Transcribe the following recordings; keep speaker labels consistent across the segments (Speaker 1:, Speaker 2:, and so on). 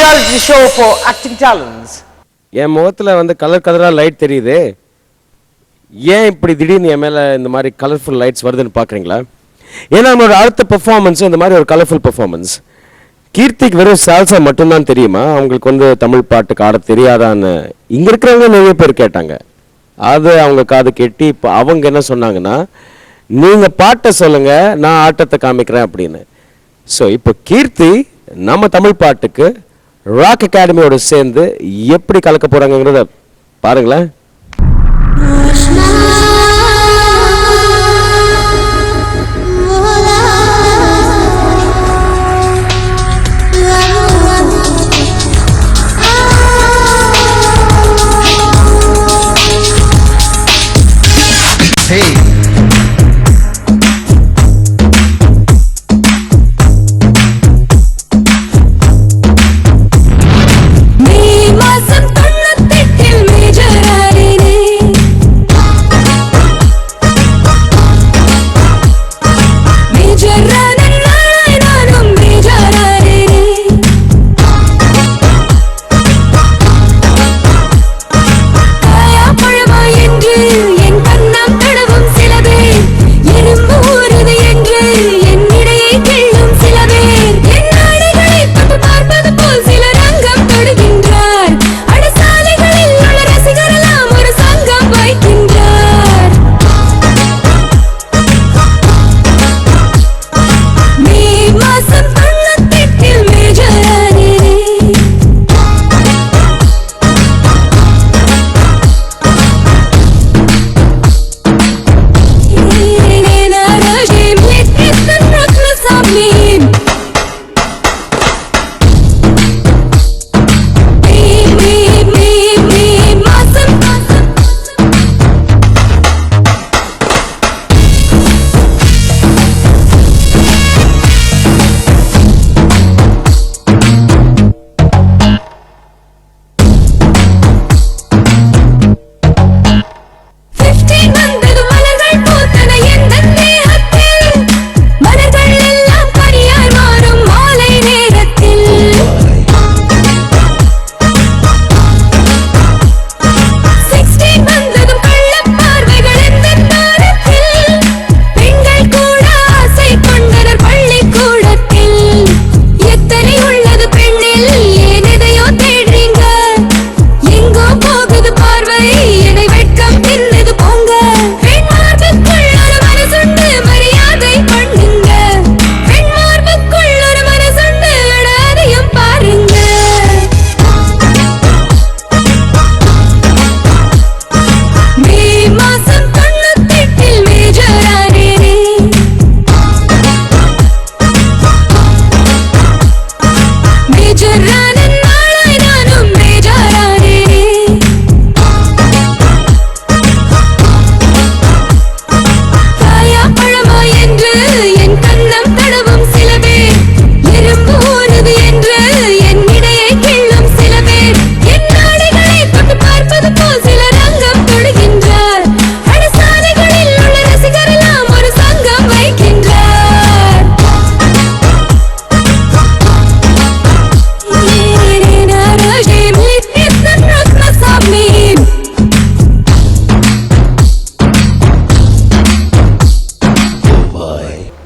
Speaker 1: reality show for acting talents.
Speaker 2: என் முகத்துல வந்து colour கலரா லைட் தெரியுது. ஏன் இப்படி திடீர்னு என் மேல இந்த மாதிரி கலர்ஃபுல் லைட்ஸ் வருதுன்னு பாக்குறீங்களா? ஏன்னா நம்மளோட அடுத்த பெர்ஃபார்மன்ஸ் இந்த மாதிரி ஒரு கலர்ஃபுல் பெர்ஃபார்மன்ஸ். கீர்த்திக்கு வெறும் சால்சா மட்டும்தான் தெரியுமா? அவங்களுக்கு வந்து தமிழ் பாட்டுக்கு ஆட தெரியாதான்னு இங்க இருக்கிறவங்க நிறைய பேர் கேட்டாங்க. அது அவங்க காது கெட்டி இப்போ அவங்க என்ன சொன்னாங்கன்னா, நீங்க பாட்டை சொல்லுங்க, நான் ஆட்டத்தை காமிக்கிறேன் அப்படின்னு. ஸோ இப்போ கீர்த்தி நம்ம தமிழ் பாட்டுக்கு ராக் அகாடமியோட சேர்ந்து எப்படி கலக்க போறாங்கிறத பாருங்களேன்.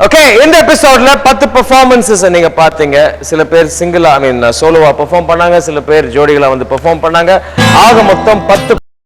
Speaker 2: ஓகே, இந்த எபிசோட்ல 10 பெர்ஃபார்மன்சஸ் நீங்க பாத்தீங்க. சில பேர் சிங்கிளா சோலோவா பெர்ஃபார்ம் பண்ணாங்க, சில பேர் ஜோடிகளா வந்து பெர்ஃபார்ம் பண்ணாங்க. ஆக மொத்தம் 10